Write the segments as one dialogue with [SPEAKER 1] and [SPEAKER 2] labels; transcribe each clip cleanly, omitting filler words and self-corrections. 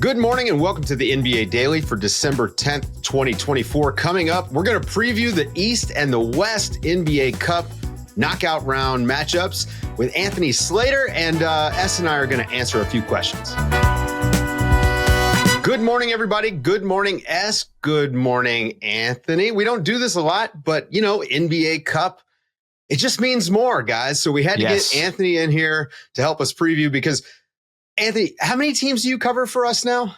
[SPEAKER 1] Good morning and welcome to the NBA Daily for December 10th, 2024. Coming up, we're going to preview the East and the West NBA Cup knockout round matchups with Anthony Slater, and S and I are going to answer a few questions. Good morning, everybody. Good morning, S. Good morning, Anthony. We don't do this a lot, but, you know, NBA Cup, it just means more, guys. So we had to get Anthony in here to help us preview because, Anthony, how many teams do you cover for us now?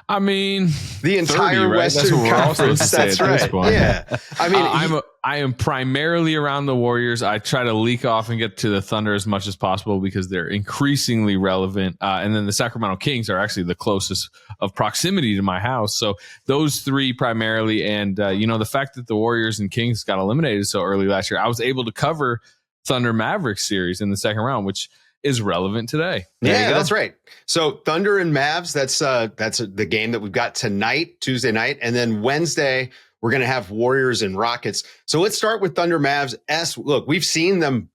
[SPEAKER 2] I mean,
[SPEAKER 1] the entire
[SPEAKER 2] 30, right?
[SPEAKER 1] Western Conference. That's right. Yeah. I mean,
[SPEAKER 2] I am primarily around the Warriors. I try to leak off and get to the Thunder as much as possible because they're increasingly relevant. And then the Sacramento Kings are actually the closest of proximity to my house. So those three primarily. And, the fact that the Warriors and Kings got eliminated so early last year, I was able to cover Thunder Mavericks series in the second round, which is relevant today.
[SPEAKER 1] Yeah, that's right. So Thunder and Mavs, that's the game that we've got tonight, Tuesday night. And then Wednesday, we're going to have Warriors and Rockets. So let's start with Thunder Mavs. Look, we've seen them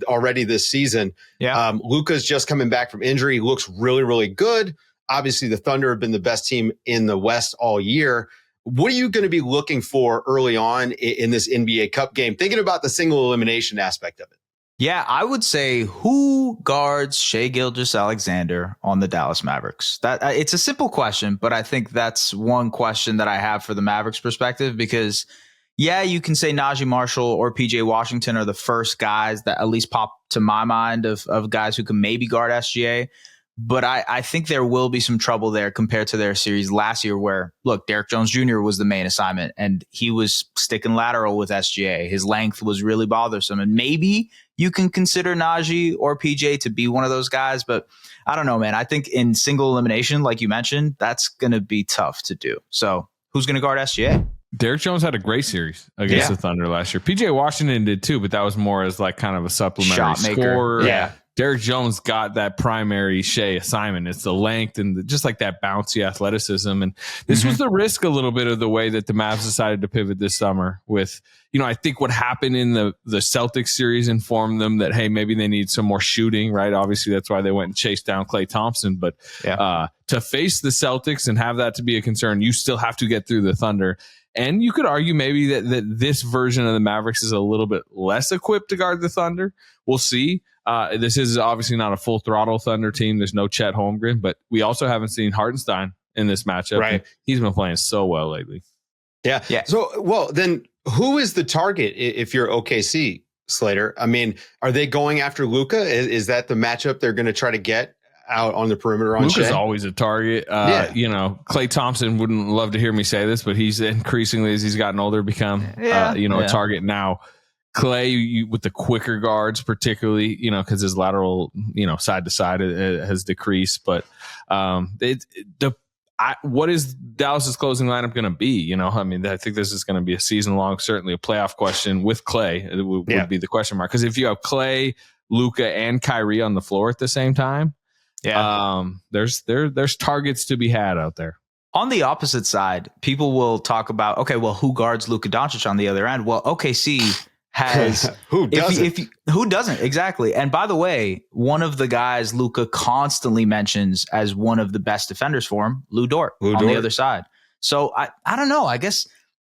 [SPEAKER 1] already this season. Yeah. Luka's just coming back from injury. He looks really, really good. Obviously, the Thunder have been the best team in the West all year. What are you going to be looking for early on in this NBA Cup game? Thinking about the single elimination aspect of it.
[SPEAKER 3] Yeah, I would say who guards Shai Gilgeous-Alexander on the Dallas Mavericks? That it's a simple question, but I think that's one question that I have for the Mavericks perspective because, yeah, you can say Najee Marshall or PJ Washington are the first guys that at least pop to my mind of guys who can maybe guard SGA. But I think there will be some trouble there compared to their series last year where, look, Derrick Jones Jr. was the main assignment and he was sticking lateral with SGA. His length was really bothersome. And maybe you can consider Najee or PJ to be one of those guys. But I don't know, man. I think in single elimination, like you mentioned, that's going to be tough to do. So who's going to guard SGA?
[SPEAKER 2] Derrick Jones had a great series against the Thunder last year. PJ Washington did too, but that was more as like kind of a supplementary scorer.
[SPEAKER 3] Yeah.
[SPEAKER 2] Derrick Jones got that primary Shai assignment. It's the length and just like that bouncy athleticism. And this was the risk a little bit of the way that the Mavs decided to pivot this summer with, I think what happened in the Celtics series informed them that, hey, maybe they need some more shooting, right? Obviously, that's why they went and chased down Klay Thompson. But to face the Celtics and have that to be a concern, you still have to get through the Thunder. And you could argue maybe that this version of the Mavericks is a little bit less equipped to guard the Thunder. We'll see. This is obviously not a full throttle Thunder team. There's no Chet Holmgren, but we also haven't seen Hartenstein in this matchup.
[SPEAKER 1] Right.
[SPEAKER 2] He's been playing so well lately.
[SPEAKER 1] Yeah. So, well, then who is the target if you're OKC, Slater? I mean, are they going after Luka? Is that the matchup they're going to try to get out on the perimeter on
[SPEAKER 2] Luka's
[SPEAKER 1] Shai?
[SPEAKER 2] Always a target. Klay Thompson wouldn't love to hear me say this, but he's increasingly, as he's gotten older, become a target now. Klay, with the quicker guards, particularly, because his lateral, side to side has decreased. But what is Dallas's closing lineup going to be? I think this is going to be a season long, certainly a playoff question with Klay. It would be the question mark. Because if you have Klay, Luka, and Kyrie on the floor at the same time, there's targets to be had out there.
[SPEAKER 3] On the opposite side, people will talk about, okay, well, who guards Luka Doncic on the other end? Well, OKC has
[SPEAKER 1] who doesn't?
[SPEAKER 3] Who doesn't? Exactly. And by the way, one of the guys Luka constantly mentions as one of the best defenders for him, Lou Dort on the other side. So I don't know. I guess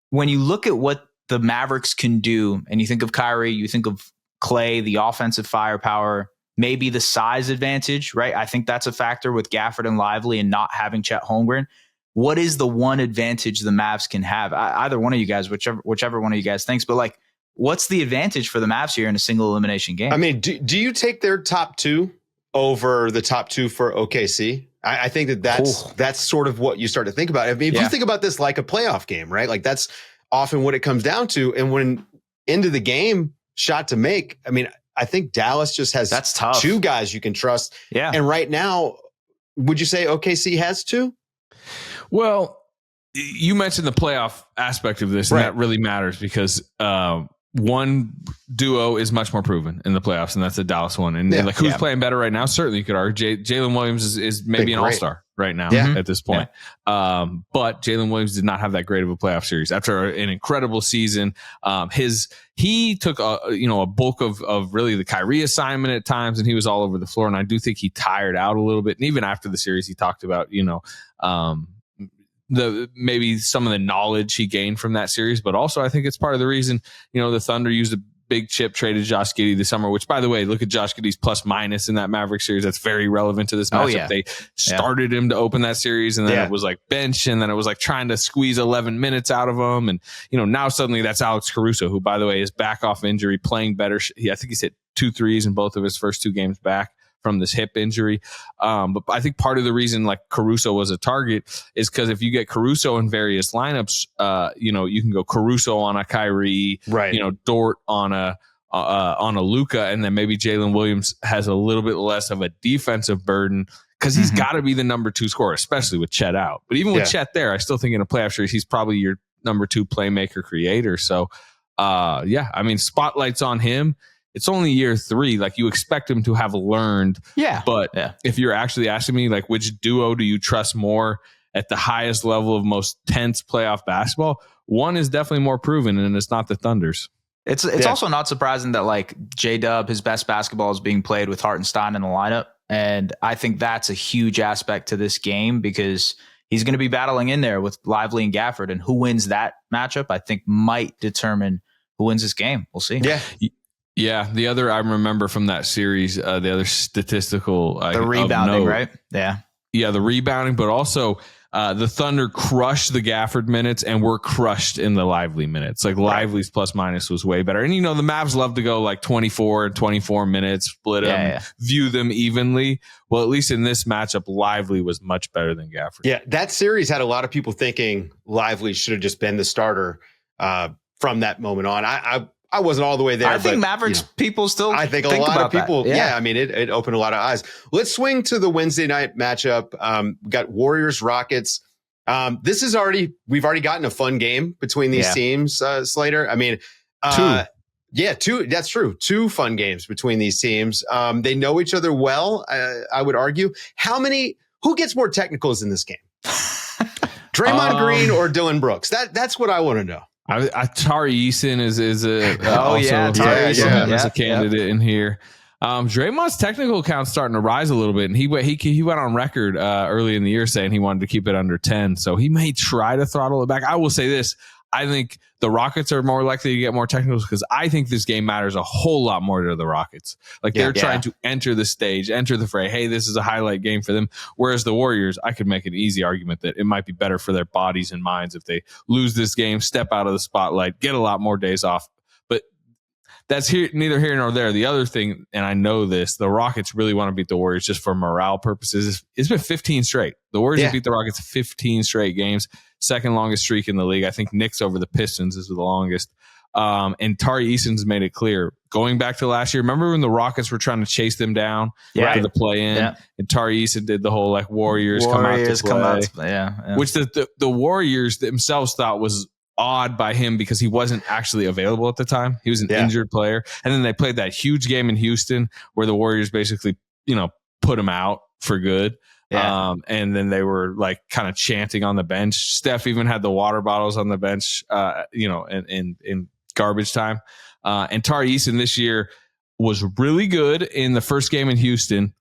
[SPEAKER 3] when you look at what the Mavericks can do and you think of Kyrie, you think of Klay, the offensive firepower, maybe the size advantage, right? I think that's a factor with Gafford and Lively and not having Chet Holmgren. What is the one advantage the Mavs can have? Either one of you guys, whichever one of you guys thinks, but what's the advantage for the Mavs here in a single elimination game?
[SPEAKER 1] I mean, do you take their top two over the top two for OKC? I think that's sort of what you start to think about. I mean, if you think about this like a playoff game, right? Like that's often what it comes down to. And when into the game, shot to make, I mean, I think Dallas just has two guys you can trust. Yeah. And right now, would you say OKC has two?
[SPEAKER 2] Well, you mentioned the playoff aspect of this, and that really matters because one duo is much more proven in the playoffs, and that's the Dallas one. And who's playing better right now? Certainly, you could argue Jalen Williams is maybe an all-star right now
[SPEAKER 1] Yeah.
[SPEAKER 2] at this point. But Jalen Williams did not have that great of a playoff series after an incredible season. He took a bulk of really the Kyrie assignment at times, and he was all over the floor. And I do think he tired out a little bit. And even after the series, he talked about, maybe some of the knowledge he gained from that series, but also I think it's part of the reason, the Thunder used a big chip, traded Josh Giddey this summer, which, by the way, look at Josh Giddey's plus minus in that Maverick series. That's very relevant to this matchup. They started him to open that series, and then it was like bench, and then it was like trying to squeeze 11 minutes out of him. And, now suddenly that's Alex Caruso, who, by the way, is back off injury, playing better. I think he's hit 2 threes in both of his first 2 games back from this hip injury. But I think part of the reason like Caruso was a target is because if you get Caruso in various lineups, you can go Caruso on a Kyrie, right? Dort on a Luka, and then maybe Jalen Williams has a little bit less of a defensive burden because he's got to be the number 2 scorer, especially with Chet out. But even with Chet there, I still think in a playoff series, he's probably your number 2 playmaker creator. So, spotlight's on him. It's only year 3. Like, you expect him to have learned. Yeah. But if you're actually asking me, like, which duo do you trust more at the highest level of most tense playoff basketball? One is definitely more proven, and it's not the Thunders.
[SPEAKER 3] It's also not surprising that, like, J-Dub, his best basketball is being played with Hartenstein in the lineup. And I think that's a huge aspect to this game because he's going to be battling in there with Lively and Gafford. And who wins that matchup, I think, might determine who wins this game. We'll see.
[SPEAKER 2] Yeah. Yeah, the other I remember from that series, the other statistical,
[SPEAKER 3] the rebounding, right? Yeah,
[SPEAKER 2] the rebounding, but also the Thunder crushed the Gafford minutes and were crushed in the Lively minutes. Like Lively's plus minus was way better, and the Mavs love to go like 24 and 24 minutes, split them, view them evenly. Well, at least in this matchup, Lively was much better than Gafford.
[SPEAKER 1] Yeah, that series had a lot of people thinking Lively should have just been the starter from that moment on. I wasn't all the way there.
[SPEAKER 3] I think Mavericks people still
[SPEAKER 1] I think a lot of people, it opened a lot of eyes. Let's swing to the Wednesday night matchup. We got Warriors, Rockets. We've already gotten a fun game between these teams, Slater. Two. That's true. 2 fun games between these teams. They know each other well, I would argue. Who gets more technicals in this game? Draymond Green or Dylan Brooks? That's what I want to know.
[SPEAKER 2] Tari Eason is a candidate in here. Draymond's technical count's starting to rise a little bit, and he went on record early in the year saying he wanted to keep it under 10, so he may try to throttle it back. I will say this: I think the Rockets are more likely to get more technicals because I think this game matters a whole lot more to the Rockets. Like they're trying to enter the stage, enter the fray. Hey, this is a highlight game for them. Whereas the Warriors, I could make an easy argument that it might be better for their bodies and minds if they lose this game, step out of the spotlight, get a lot more days off. But that's neither here nor there. The other thing, and I know this, the Rockets really want to beat the Warriors just for morale purposes. It's been 15 straight. The Warriors have beat the Rockets 15 straight games. Second longest streak in the league. I think Knicks over the Pistons is the longest. And Tari Eason's made it clear. Going back to last year, remember when the Rockets were trying to chase them down to the play-in? Yeah. And Tari Eason did the whole like Warriors come out to play. Which the Warriors themselves thought was odd by him because he wasn't actually available at the time. He was an injured player. And then they played that huge game in Houston where the Warriors basically, put him out for good. Yeah. And then they were like kind of chanting on the bench. Steph even had the water bottles on the bench, in garbage time. And Tari Eason this year was really good in the first game in Houston.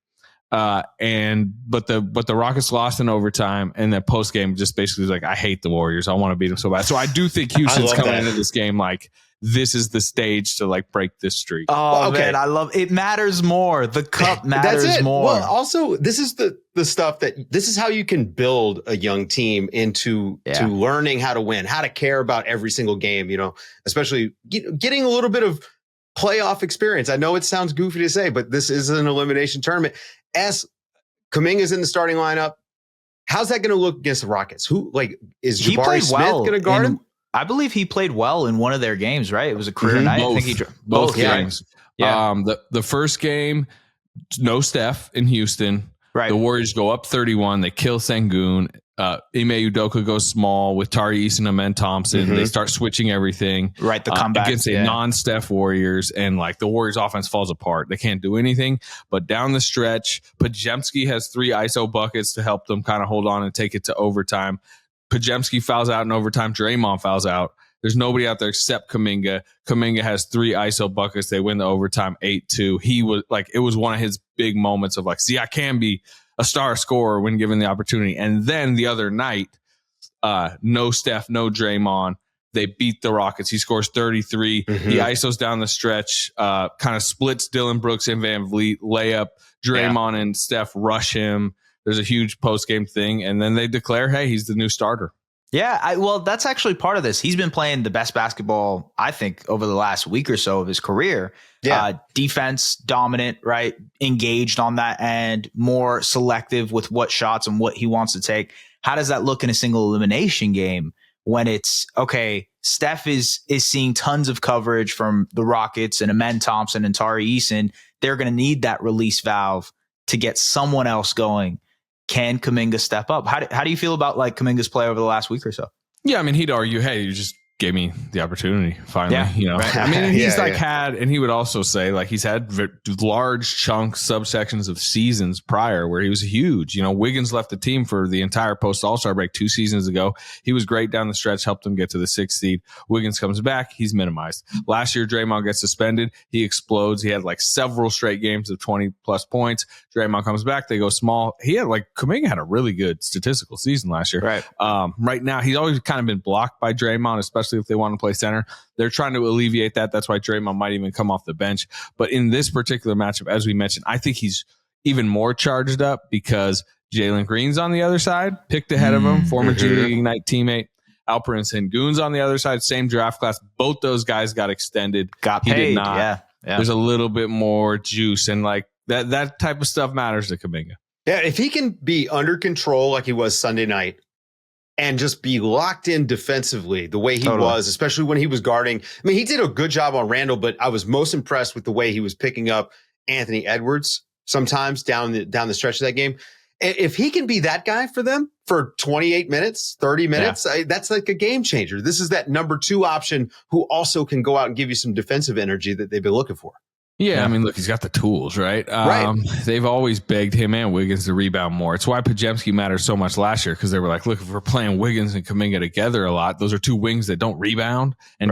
[SPEAKER 2] But the Rockets lost in overtime, and then post game just basically was like, I hate the Warriors. I want to beat them so bad. So I do think Houston's coming into this game like this is the stage to like break this streak.
[SPEAKER 3] Oh man, I love it. Matters more. The cup matters more.
[SPEAKER 1] Well, also this is the stuff this is how you can build a young team into to learning how to win, how to care about every single game. Especially getting a little bit of playoff experience. I know it sounds goofy to say, but this is an elimination tournament. Kuminga's in the starting lineup. How's that going to look against the Rockets? Is Jabari Smith going to guard him?
[SPEAKER 3] I believe he played well in one of their games, right? It was a career night.
[SPEAKER 2] Both,
[SPEAKER 3] I think
[SPEAKER 2] both games. Yeah. The first game, no Steph in Houston. Right. The Warriors go up 31. They kill Sengun. Ime Udoka goes small with Tari Eason and Amen Thompson. They start switching everything.
[SPEAKER 3] Right, the comeback
[SPEAKER 2] against a non-Steph Warriors, and like the Warriors offense falls apart. They can't do anything. But down the stretch, Podziemski has 3 ISO buckets to help them kind of hold on and take it to overtime. Podziemski fouls out in overtime. Draymond fouls out. There's nobody out there except Kuminga. Kuminga has 3 ISO buckets. They win the overtime 8-2. He was like, it was one of his big moments of like, see, I can be a star scorer when given the opportunity. And then the other night, no Steph, no Draymond. They beat the Rockets. He scores 33. He ISOs down the stretch, kind of splits Dylan Brooks and Van Vliet, layup. Draymond and Steph rush him. There's a huge post-game thing. And then they declare, hey, he's the new starter.
[SPEAKER 3] Yeah, well, that's actually part of this. He's been playing the best basketball, I think, over the last week or so of his career. Yeah. Defense dominant, right? Engaged on that end, more selective with what shots and what he wants to take. How does that look in a single elimination game when it's, okay, Steph is seeing tons of coverage from the Rockets and Amen Thompson and Tari Eason. They're going to need that release valve to get someone else going. Can Kuminga step up? How do you feel about like Kuminga's play over the last week or so?
[SPEAKER 2] Yeah, I mean, he'd argue, hey, you just gave me the opportunity finally.
[SPEAKER 3] Yeah,
[SPEAKER 2] you know,
[SPEAKER 3] right.
[SPEAKER 2] I mean, he's had, and he would also say like he's had large chunks, subsections of seasons prior where he was huge. You know, Wiggins left the team for the entire post All-Star break 2 seasons ago. He was great down the stretch, helped them get to the 6th seed. Wiggins comes back, he's minimized. Last year, Draymond gets suspended. He explodes. He had like several straight games of 20 plus points. Draymond comes back, they go small. He had like Kuminga had a really good statistical season last year.
[SPEAKER 3] Right.
[SPEAKER 2] Right now, he's always kind of been blocked by Draymond, especially if they want to play center. They're trying to alleviate that. That's why Draymond might even come off the bench. But in this particular matchup, as we mentioned, I think he's even more charged up because Jalen Green's on the other side, picked ahead of him, former G League Ignite teammate. Alperen Sengun's on the other side, same draft class. Both those guys got extended.
[SPEAKER 3] Got paid.
[SPEAKER 2] He did not.
[SPEAKER 3] Yeah.
[SPEAKER 2] There's a little bit more juice, and like that type of stuff matters to Kuminga.
[SPEAKER 1] Yeah, if he can be under control like he was Sunday night and just be locked in defensively the way he was, especially when he was guarding. I mean, he did a good job on Randall, but I was most impressed with the way he was picking up Anthony Edwards sometimes down the stretch of that game. If he can be that guy for them for 28 minutes, 30 minutes, that's like a game changer. This is that number 2 option who also can go out and give you some defensive energy that they've been looking for.
[SPEAKER 2] Yeah, I mean, look, he's got the tools, right? They've always begged him and Wiggins to rebound more. It's why Podziemski mattered so much last year, because they were like, look, if we're playing Wiggins and Kuminga together a lot, those are 2 wings that don't rebound. And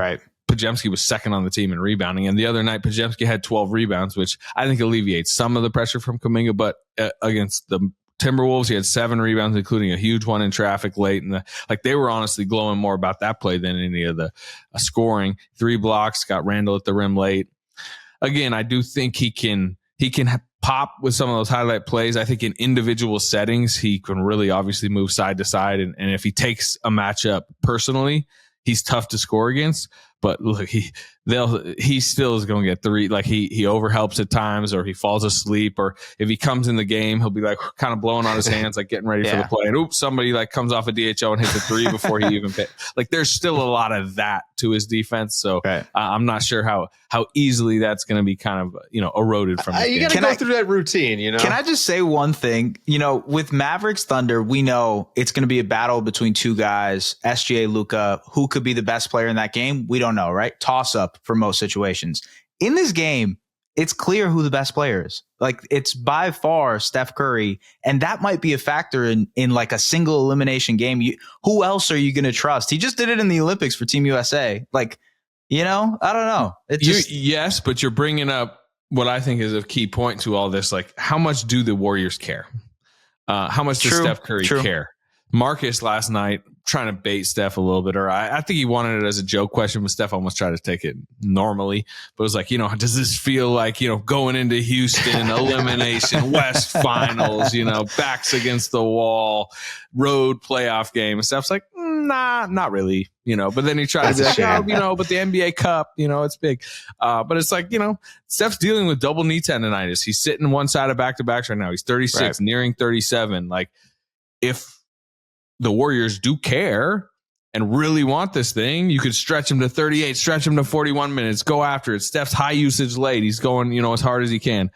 [SPEAKER 2] Podziemski was second on the team in rebounding. And the other night, Podziemski had 12 rebounds, which I think alleviates some of the pressure from Kuminga. But against the Timberwolves, he had 7 rebounds, including a huge one in traffic late. And they were honestly glowing more about that play than any of the scoring. 3 blocks, got Randall at the rim late. Again, I do think he can pop with some of those highlight plays. I think in individual settings, he can really obviously move side to side. And if he takes a matchup personally, he's tough to score against. But look, he still is going to get 3. Like he overhelps at times, or he falls asleep, or if he comes in the game, he'll be like kind of blowing on his hands, like getting ready for the play. And oops, somebody like comes off a DHO and hits a 3 before he even hit. Like there's still a lot of that to his defense. So I'm not sure how easily that's going to be kind of, eroded from.
[SPEAKER 1] You got to go through that routine,
[SPEAKER 3] Can I just say one thing? With Mavericks Thunder, we know it's going to be a battle between 2 guys, SGA, Luka. Who could be the best player in that game? We don't know, right? Toss up for most situations. In this game, it's clear who the best player is. Like it's by far Steph Curry, and that might be a factor in like a single elimination game. Who else are you going to trust? He just did it in the Olympics for Team USA. Like, I don't know.
[SPEAKER 2] Yes, but you're bringing up what I think is a key point to all this. Like, how much do the Warriors care? How much does Steph Curry care? Marcus last night trying to bait Steph a little bit, or I think he wanted it as a joke question, but Steph almost tried to take it normally. But it was like, does this feel like, going into Houston, elimination, West Finals, backs against the wall, road playoff game? And Steph's like, nah, not really, But then he tried to be like, but the NBA Cup, it's big. But it's like, Steph's dealing with double knee tendonitis. He's sitting one side of back-to-backs right now. He's 36, nearing 37. Like, if the Warriors do care and really want this thing, you could stretch him to 38, stretch him to 41 minutes, go after it. Steph's high usage late. He's going, as hard as he can.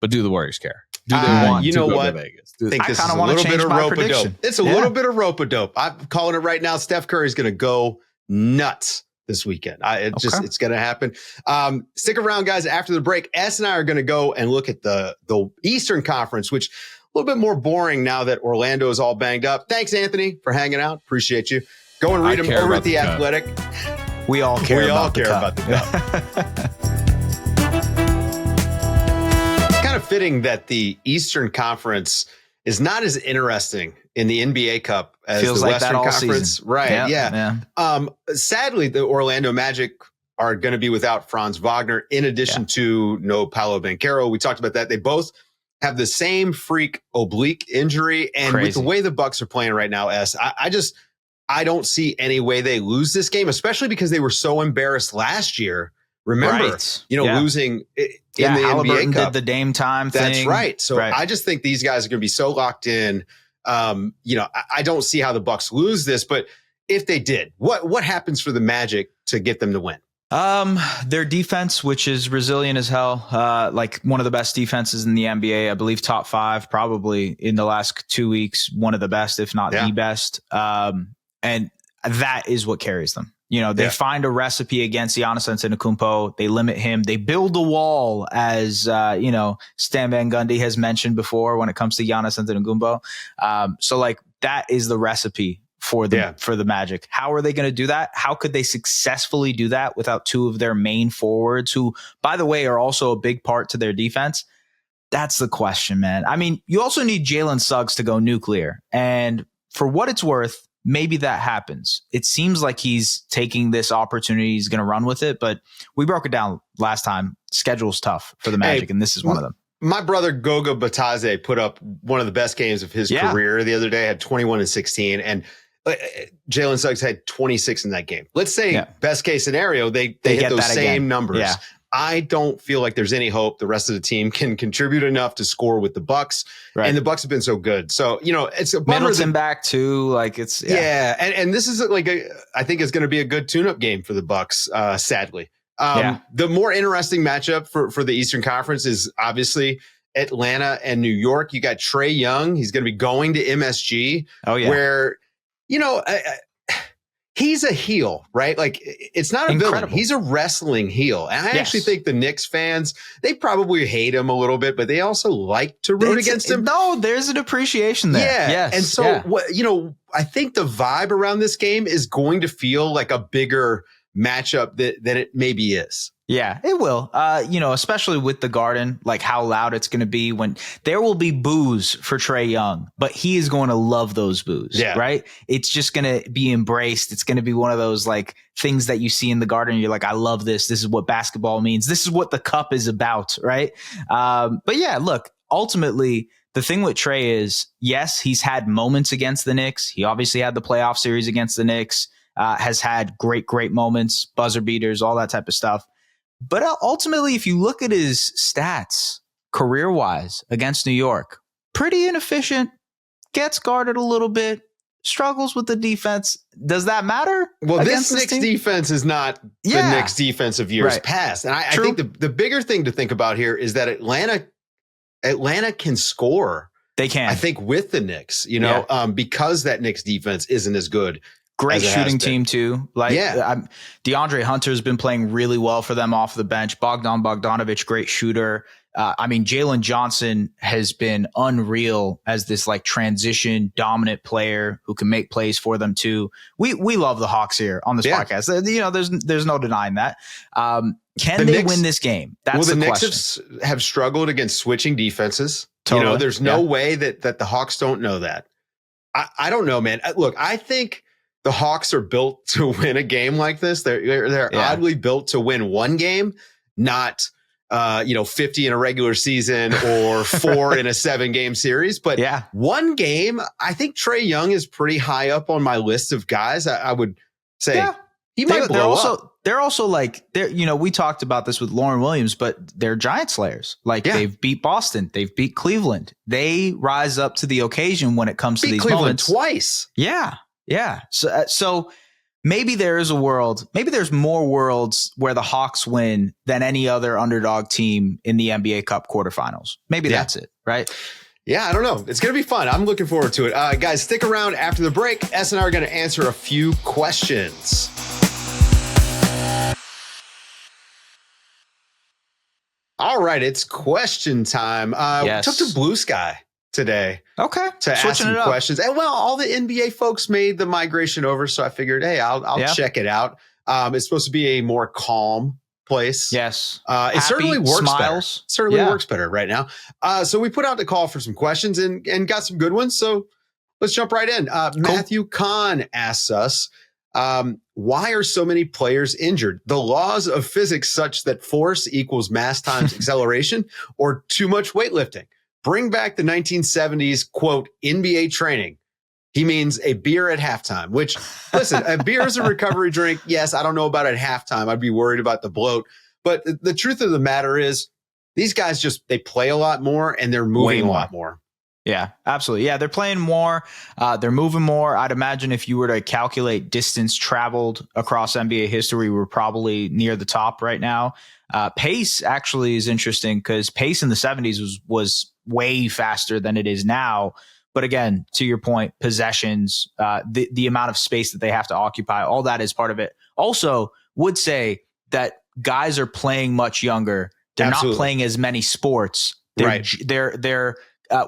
[SPEAKER 2] But do the Warriors care? Do they want
[SPEAKER 1] you
[SPEAKER 2] to
[SPEAKER 1] know
[SPEAKER 2] go
[SPEAKER 1] what?
[SPEAKER 2] to Vegas?
[SPEAKER 1] I think
[SPEAKER 3] I
[SPEAKER 1] this is
[SPEAKER 3] kinda
[SPEAKER 1] a
[SPEAKER 3] wanna
[SPEAKER 1] little bit
[SPEAKER 3] change
[SPEAKER 1] of
[SPEAKER 3] my
[SPEAKER 1] rope-a-dope.
[SPEAKER 3] prediction.
[SPEAKER 1] It's a little bit of rope-a-dope. I'm calling it right now. Steph Curry's going to go nuts this weekend. It's going to happen. Stick around, guys. After the break, S and I are going to go and look at the Eastern Conference, which a little bit more boring now that Orlando is all banged up. Thanks, Anthony, for hanging out. Appreciate you. Go and read them over at The Athletic.
[SPEAKER 3] We all care about the cup.
[SPEAKER 1] Kind of fitting that the Eastern Conference is not as interesting in the NBA Cup as
[SPEAKER 3] Feels
[SPEAKER 1] the
[SPEAKER 3] like
[SPEAKER 1] Western
[SPEAKER 3] that all
[SPEAKER 1] Conference.
[SPEAKER 3] season.
[SPEAKER 1] Right.
[SPEAKER 3] Yeah.
[SPEAKER 1] Sadly, the Orlando Magic are going to be without Franz Wagner, in addition to no Paolo Banchero. We talked about that. They both have the same freak oblique injury. And with the way the Bucks are playing right now, I don't see any way they lose this game, especially because they were so embarrassed last year. Remember, losing in the
[SPEAKER 3] Halliburton
[SPEAKER 1] NBA Cup.
[SPEAKER 3] did the Dame time thing.
[SPEAKER 1] That's right. So I just think these guys are going to be so locked in. I don't see how the Bucks lose this, but if they did, what happens for the Magic to get them to win?
[SPEAKER 3] Their defense, which is resilient as hell, like one of the best defenses in the NBA, I believe top 5, probably in the last 2 weeks, one of the best, if not the best. And that is what carries them. They find a recipe against Giannis Antetokounmpo. They limit him. They build a wall, as Stan Van Gundy has mentioned before when it comes to Giannis Antetokounmpo. So that is the recipe for the Magic. How are they going to do that? How could they successfully do that without 2 of their main forwards, who, by the way, are also a big part to their defense? That's the question, man. I mean, you also need Jalen Suggs to go nuclear. And for what it's worth, maybe that happens. It seems like he's taking this opportunity. He's going to run with it. But we broke it down last time. Schedule's tough for the Magic, and this is one of them.
[SPEAKER 1] My brother Goga Batadze put up one of the best games of his career the other day, had 21 and 16. And Jalen Suggs had 26 in that game. Let's say best case scenario, they hit those same numbers. Yeah. I don't feel like there's any hope the rest of the team can contribute enough to score with the Bucks. Right. And the Bucks have been so good. So, it's a bummer.
[SPEAKER 3] Middleton back too.
[SPEAKER 1] And this is I think it's going to be a good tune-up game for the Bucks, sadly. The more interesting matchup for the Eastern Conference is obviously Atlanta and New York. You got Trae Young. He's going to be going to MSG. Oh, yeah. Where, he's a heel, right? Like, it's not a villain. He's a wrestling heel. And I actually think the Knicks fans, they probably hate him a little bit, but they also like to root against him.
[SPEAKER 3] No, there's an appreciation there.
[SPEAKER 1] Yeah.
[SPEAKER 3] Yes.
[SPEAKER 1] And so, I think the vibe around this game is going to feel like a bigger matchup than it maybe is.
[SPEAKER 3] Yeah, it will. Especially with the Garden, like how loud it's going to be when there will be boos for Trae Young, but he is going to love those boos, right? It's just going to be embraced. It's going to be one of those things that you see in the Garden. You're like, I love this. This is what basketball means. This is what the cup is about, right? But yeah, look, ultimately, the thing with Trae is, yes, he's had moments against the Knicks. He obviously had the playoff series against the Knicks, has had great moments, buzzer beaters, all that type of stuff. But ultimately, if you look at his stats career-wise against New York, pretty inefficient, gets guarded a little bit, struggles with the defense. Does that matter?
[SPEAKER 1] Well, this Knicks defense is not the Knicks defense of years past. And I think the bigger thing to think about here is that Atlanta can score.
[SPEAKER 3] They can.
[SPEAKER 1] I think with the Knicks, because that Knicks defense isn't as good.
[SPEAKER 3] Great shooting team too. DeAndre Hunter's been playing really well for them off the bench. Bogdanovic, great shooter. Jalen Johnson has been unreal as this transition dominant player who can make plays for them too. We love the Hawks here on this podcast. There's no denying that. Can they win this game? That's the question.
[SPEAKER 1] Knicks have struggled against switching defenses.
[SPEAKER 3] Totally.
[SPEAKER 1] There's no way that the Hawks don't know that. I don't know, man. Look, I think the Hawks are built to win a game like this. They're oddly built to win one game, not 50 in a regular season or 4 in a 7-game series. But one game, I think Trae Young is pretty high up on my list of guys. I would say he might blow up.
[SPEAKER 3] They're also we talked about this with Lauren Williams, but they're giant slayers. They've beat Boston. They've beat Cleveland. They rise up to the occasion when it comes to these
[SPEAKER 1] Cleveland
[SPEAKER 3] moments.
[SPEAKER 1] Twice.
[SPEAKER 3] Yeah. Yeah. So maybe there is a world, maybe there's more worlds where the Hawks win than any other underdog team in the NBA Cup quarterfinals. Maybe that's it, right?
[SPEAKER 1] Yeah, I don't know. It's going to be fun. I'm looking forward to it. Guys, stick around after the break. S and I are going to answer a few questions. All right, it's question time.
[SPEAKER 3] Yes.
[SPEAKER 1] We took to Blue Sky today.
[SPEAKER 3] Okay.
[SPEAKER 1] To ask some questions. And well, all the NBA folks made the migration over, so I figured, hey, I'll check it out. It's supposed to be a more calm place.
[SPEAKER 3] Yes.
[SPEAKER 1] It certainly works
[SPEAKER 3] smiles.
[SPEAKER 1] better. Certainly works better right now. So we put out the call for some questions and got some good ones. So let's jump right in. Matthew Kahn asks us, why are so many players injured? The laws of physics such that force equals mass times acceleration, or too much weightlifting? Bring back the 1970s, quote, NBA training. He means a beer at halftime, which, listen, a beer is a recovery drink. Yes, I don't know about at halftime. I'd be worried about the bloat. But the truth of the matter is these guys they play a lot more and they're moving a lot more.
[SPEAKER 3] Yeah, absolutely. Yeah, they're playing more. They're moving more. I'd imagine if you were to calculate distance traveled across NBA history, we're probably near the top right now. Pace actually is interesting because pace in the 70s was way faster than it is now. But again, to your point, possessions, the amount of space that they have to occupy, all that is part of it. Also, would say that guys are playing much younger. They're not playing as many sports. They're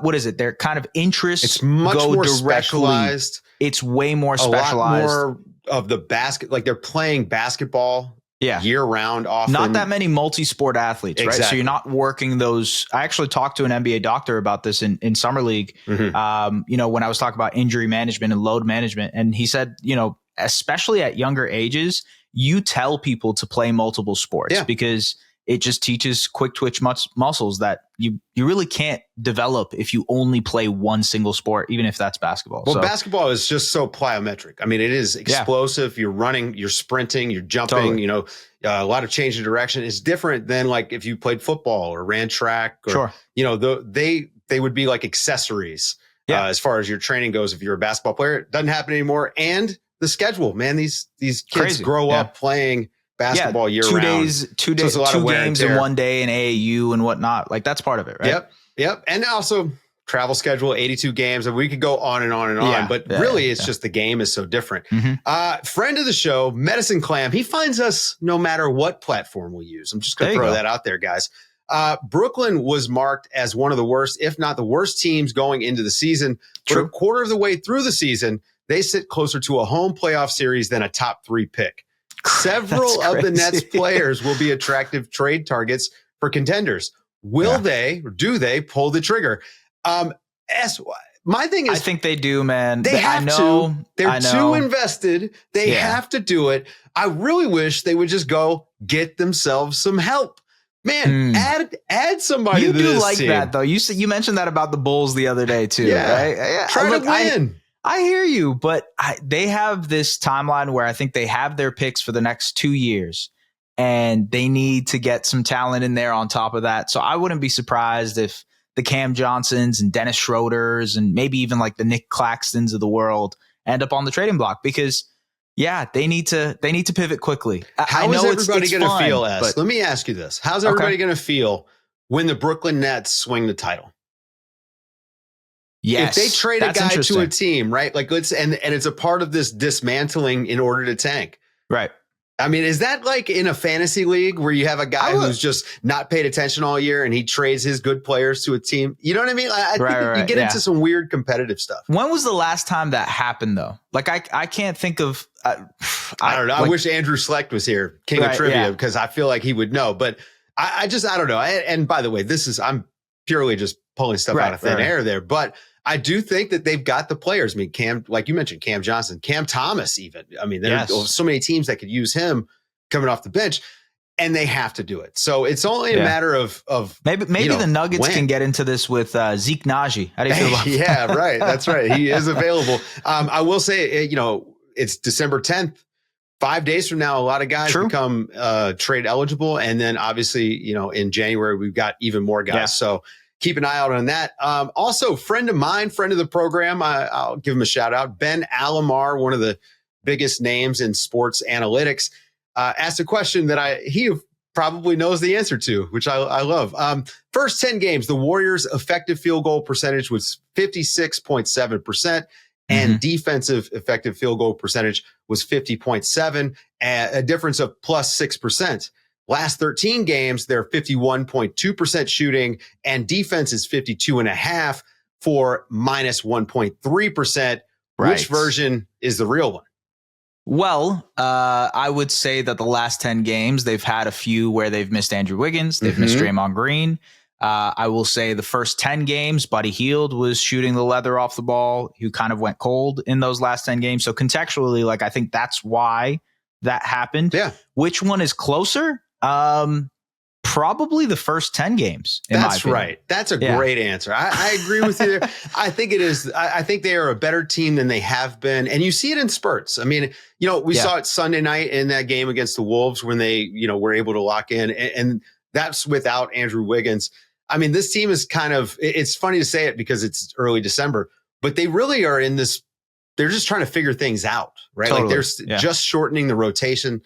[SPEAKER 3] what is it? Their kind of interests
[SPEAKER 1] it's much more specialized.
[SPEAKER 3] It's way more specialized.
[SPEAKER 1] A lot more of the basket, like they're playing basketball year round often.
[SPEAKER 3] Not that many multi-sport athletes,
[SPEAKER 1] exactly.
[SPEAKER 3] right? So you're not working those. I actually talked to an NBA doctor about this in Summer League, when I was talking about injury management and load management. And he said, especially at younger ages, you tell people to play multiple sports because it just teaches quick twitch muscles that you really can't develop if you only play one single sport, even if that's basketball.
[SPEAKER 1] Well, basketball is just so plyometric. I mean, it is explosive. You're running, you're sprinting, you're jumping, a lot of change of direction. It's different than like if you played football or ran track or, they would be like accessories as far as your training goes. If you're a basketball player, it doesn't happen anymore. And the schedule, man, these kids grow up playing basketball year round.
[SPEAKER 3] Two games in one day in AAU and whatnot. Like that's part of it, right?
[SPEAKER 1] Yep. And also travel schedule, 82 games. And we could go on and on and on, but really it's just the game is so different. Friend of the show, Medicine Clam, he finds us no matter what platform we use. I'm just going to throw that out there, guys. Brooklyn was marked as one of the worst, if not the worst teams going into the season. But a quarter of the way through the season, they sit closer to a home playoff series than a top 3 pick. Several of the Nets players will be attractive trade targets for contenders. Will they, or do they pull the trigger? My thing is,
[SPEAKER 3] I think they do, man.
[SPEAKER 1] They have to. They're too invested. They have to do it. I really wish they would just go get themselves some help. Man, add somebody to this team. You do like
[SPEAKER 3] that, though. You mentioned that about the Bulls the other day, too. Right?
[SPEAKER 1] Try to win.
[SPEAKER 3] I hear you, but they have this timeline where I think they have their picks for the next 2 years, and they need to get some talent in there on top of that. So I wouldn't be surprised if the Cam Johnsons and Dennis Schroeders and maybe even like the Nick Claxtons of the world end up on the trading block because, they need to pivot quickly.
[SPEAKER 1] How is everybody going to feel, S? Let me ask you this. How's everybody going to feel when the Brooklyn Nets swing the title?
[SPEAKER 3] Yes,
[SPEAKER 1] if they trade a guy to a team, right? Like and it's a part of this dismantling in order to tank.
[SPEAKER 3] Right.
[SPEAKER 1] I mean, is that like in a fantasy league where you have a guy who's just not paid attention all year and he trades his good players to a team? You know what I mean? I think you get into some weird competitive stuff.
[SPEAKER 3] When was the last time that happened, though? Like, I can't think of.
[SPEAKER 1] I don't know. I wish Andrew Schlecht was here, king of trivia, because I feel like he would know. But I don't know. And by the way, I'm purely just pulling stuff out of thin air there. But I do think that they've got the players. I mean, Cam, like you mentioned, Cam Johnson, Cam Thomas, even. I mean, there are so many teams that could use him coming off the bench, and they have to do it. So it's only a matter of
[SPEAKER 3] maybe the Nuggets can get into this with Zeke Naji. How do you feel about
[SPEAKER 1] that? Right. That's right. He is available. I will say, it's December 10th. 5 days from now, a lot of guys become trade eligible. And then obviously, in January, we've got even more guys. Yeah. So keep an eye out on that. Also, friend of mine, friend of the program, I'll give him a shout out. Ben Alamar, one of the biggest names in sports analytics, asked a question that he probably knows the answer to, which I love. First 10 games, the Warriors' effective field goal percentage was 56.7%, and defensive effective field goal percentage was 50.7%, a difference of plus 6%. Last 13 games, they're 51.2% shooting, and defense is 52.5% for minus 1.3%.
[SPEAKER 3] Right.
[SPEAKER 1] Which version is the real one?
[SPEAKER 3] Well, I would say that the last 10 games, they've had a few where they've missed Andrew Wiggins. They've missed Draymond Green. I will say the first 10 games, Buddy Hield was shooting the leather off the ball, who kind of went cold in those last 10 games. So contextually, like, I think that's why that happened.
[SPEAKER 1] Yeah.
[SPEAKER 3] Which one is closer? Probably the first 10 games.
[SPEAKER 1] That's right. That's a great answer. I agree with you there. I think it is. I think they are a better team than they have been. And you see it in spurts. I mean, we saw it Sunday night in that game against the Wolves when they, were able to lock in. And that's without Andrew Wiggins. I mean, this team is kind of, it's funny to say it because it's early December, but they really are in this, they're just trying to figure things out, right?
[SPEAKER 3] Totally.
[SPEAKER 1] Like they're just shortening the rotation.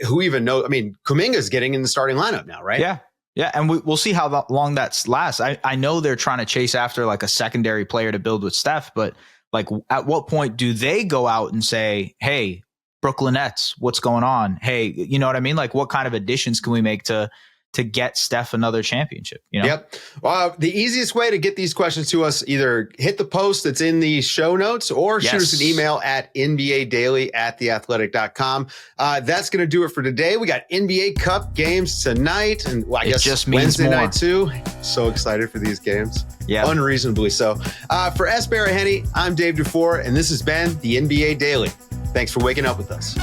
[SPEAKER 1] Who even knows? I mean, Kuminga's getting in the starting lineup now, right?
[SPEAKER 3] Yeah. Yeah. And we'll see how long that lasts. I know they're trying to chase after like a secondary player to build with Steph, but like at what point do they go out and say, hey, Brooklyn Nets, what's going on? Hey, you know what I mean? Like what kind of additions can we make to get Steph another championship?
[SPEAKER 1] Yep. The easiest way to get these questions to us, either hit the post that's in the show notes or shoot us an email at nbadaily@theathletic.com. That's going to do it for today. We got NBA Cup games tonight, and I guess just Wednesday night too. So excited for these games. Yeah. Unreasonably so. For S. Baraheni, I'm Dave DuFour, and this has been the NBA Daily. Thanks for waking up with us.